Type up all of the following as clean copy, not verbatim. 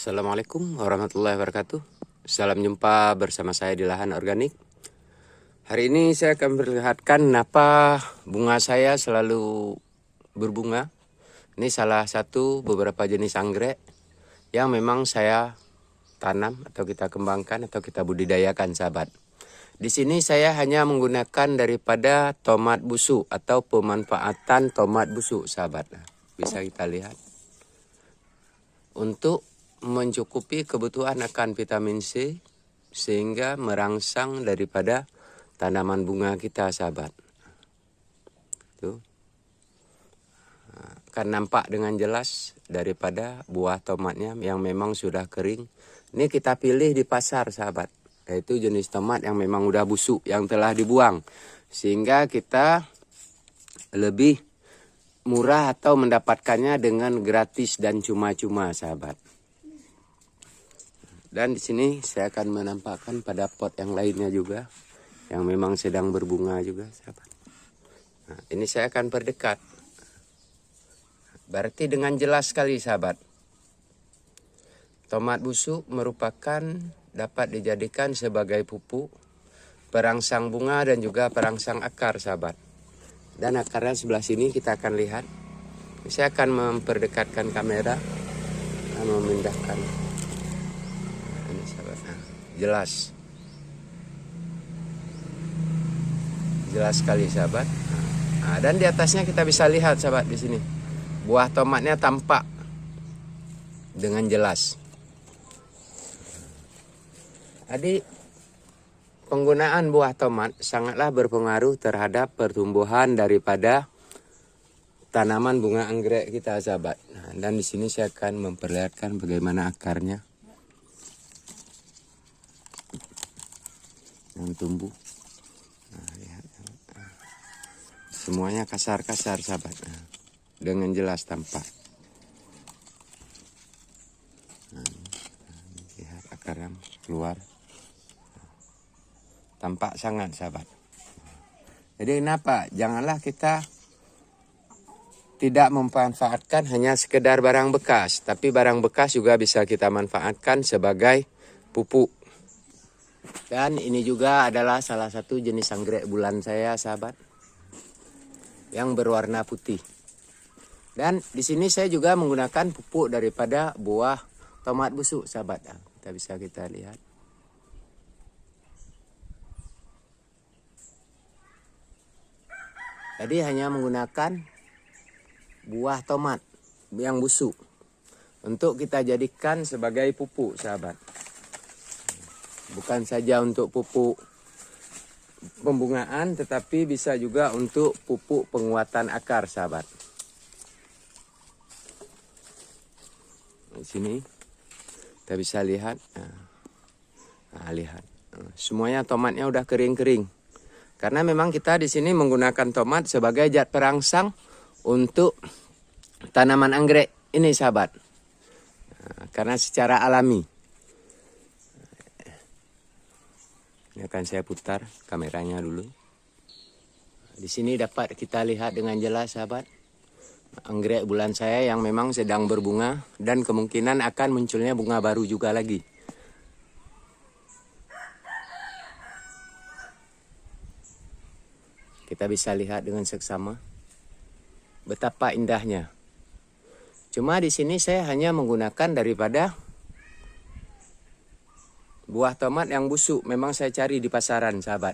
Assalamualaikum warahmatullahi wabarakatuh. Salam jumpa bersama saya di Lahan Organik. Hari ini saya akan memperlihatkan kenapa bunga saya selalu berbunga. Ini salah satu beberapa jenis anggrek yang memang saya tanam atau kita kembangkan atau kita budidayakan, sahabat. Di sini saya hanya menggunakan daripada tomat busuk atau pemanfaatan tomat busuk, sahabat. Bisa kita lihat. Untuk mencukupi kebutuhan akan vitamin C sehingga merangsang daripada tanaman bunga kita, sahabat. Tuh. Akan nampak dengan jelas daripada buah tomatnya yang memang sudah kering. Ini kita pilih di pasar, sahabat. Yaitu jenis tomat yang memang udah busuk, yang telah dibuang. Sehingga kita lebih murah atau mendapatkannya dengan gratis dan cuma-cuma, sahabat. Dan di sini saya akan menampakkan pada pot yang lainnya juga, yang memang sedang berbunga juga, sahabat. Nah, ini saya akan perdekat. Berarti dengan jelas sekali, sahabat. Tomat busuk merupakan dapat dijadikan sebagai pupuk, perangsang bunga dan juga perangsang akar, sahabat. Dan akarnya sebelah sini kita akan lihat. Saya akan memperdekatkan kamera, memindahkan. Ini, sahabat. Nah, jelas sekali, sahabat. Nah, dan di atasnya kita bisa lihat, sahabat, di sini buah tomatnya tampak dengan jelas. Jadi penggunaan buah tomat sangatlah berpengaruh terhadap pertumbuhan daripada tanaman bunga anggrek kita, sahabat. Nah, dan di sini saya akan memperlihatkan bagaimana akarnya yang tumbuh. Nah, lihat. Semuanya kasar-kasar, sahabat. Nah, dengan jelas tampak. Nah, lihat akarnya keluar. Tampak sangat, sahabat. Jadi kenapa? Janganlah kita tidak memanfaatkan hanya sekedar barang bekas. Tapi barang bekas juga bisa kita manfaatkan sebagai pupuk. Dan ini juga adalah salah satu jenis anggrek bulan saya, sahabat, yang berwarna putih. Dan di sini saya juga menggunakan pupuk daripada buah tomat busuk, sahabat. Nah, kita lihat. Jadi hanya menggunakan buah tomat yang busuk untuk kita jadikan sebagai pupuk, sahabat. Bukan saja untuk pupuk pembungaan, tetapi bisa juga untuk pupuk penguatan akar, sahabat. Di sini kita bisa lihat. Nah, lihat. Semuanya tomatnya udah kering-kering. Karena memang kita di sini menggunakan tomat sebagai zat perangsang untuk tanaman anggrek ini, sahabat. Nah, karena secara alami. Ini akan saya putar kameranya dulu. Di sini dapat kita lihat dengan jelas, sahabat, anggrek bulan saya yang memang sedang berbunga dan kemungkinan akan munculnya bunga baru juga lagi. Kita bisa lihat dengan seksama betapa indahnya. Cuma di sini saya hanya menggunakan daripada buah tomat yang busuk, memang saya cari di pasaran, sahabat.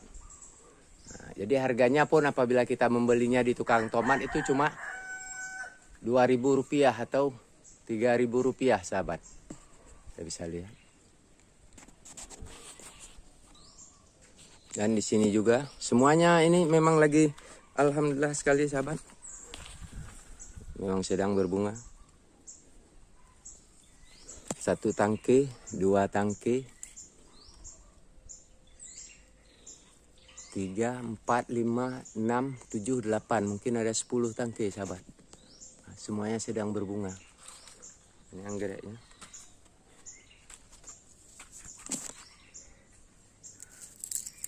Nah, jadi harganya pun apabila kita membelinya di tukang tomat itu cuma Rp2.000 atau Rp3.000, sahabat. Kita bisa lihat. Dan di sini juga semuanya ini memang lagi alhamdulillah sekali, sahabat. Memang sedang berbunga. 1 tangkai, 2 tangkai, 3, 4, 5, 6, 7, 8. Mungkin ada 10 tangkai, sahabat. Nah, semuanya sedang berbunga. Ini anggreknya.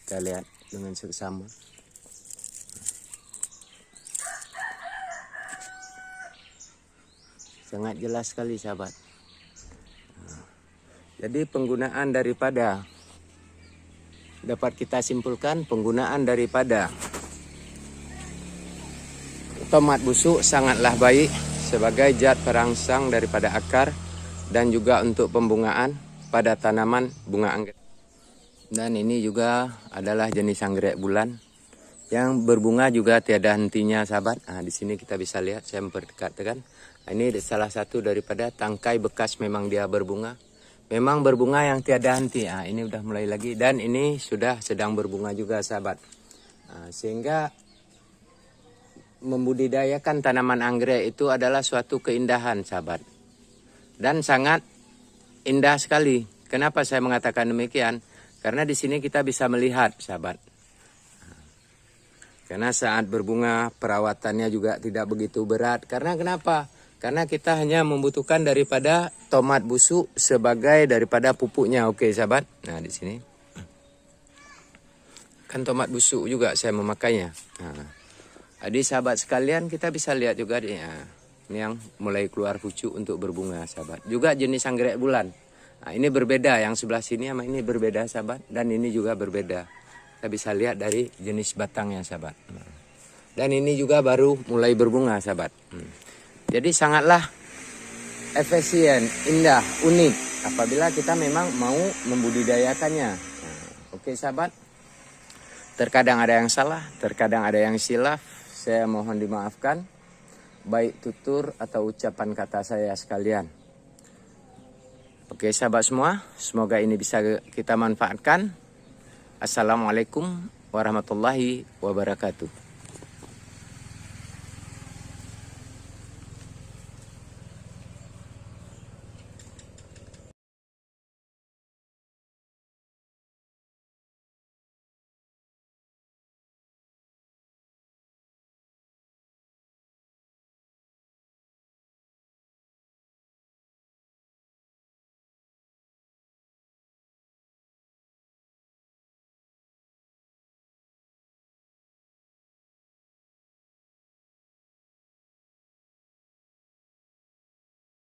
Kita lihat dengan seksama. Sangat jelas sekali, sahabat. Jadi penggunaan daripada, dapat kita simpulkan penggunaan daripada tomat busuk sangatlah baik sebagai zat perangsang daripada akar dan juga untuk pembungaan pada tanaman bunga anggrek. Dan ini juga adalah jenis anggrek bulan yang berbunga juga tiada hentinya, sahabat. Nah, di sini kita bisa lihat, saya memperdekat. Ini salah satu daripada tangkai bekas memang dia berbunga. Memang berbunga yang tiada henti. Nah, ini udah mulai lagi dan ini sudah sedang berbunga juga, sahabat. Nah, sehingga membudidayakan tanaman anggrek itu adalah suatu keindahan, sahabat. Dan sangat indah sekali. Kenapa saya mengatakan demikian? Karena di sini kita bisa melihat, sahabat. Karena saat berbunga perawatannya juga tidak begitu berat. Karena kenapa? Karena kita hanya membutuhkan daripada tomat busuk sebagai daripada pupuknya. Oke, sahabat. Nah, di sini kan tomat busuk juga saya memakainya. Nah, jadi sahabat sekalian, kita bisa lihat juga ini yang mulai keluar pucuk untuk berbunga, sahabat. Juga jenis anggrek bulan. Nah, ini berbeda, yang sebelah sini sama ini berbeda, sahabat. Dan ini juga berbeda. Kita bisa lihat dari jenis batangnya, sahabat. Dan ini juga baru mulai berbunga, sahabat. Jadi sangatlah efisien, indah, unik apabila kita memang mau membudidayakannya. Oke, sahabat. Terkadang ada yang salah, terkadang ada yang silaf. Saya mohon dimaafkan, baik tutur atau ucapan kata saya sekalian. Oke, sahabat semua, semoga ini bisa kita manfaatkan. Assalamualaikum warahmatullahi wabarakatuh.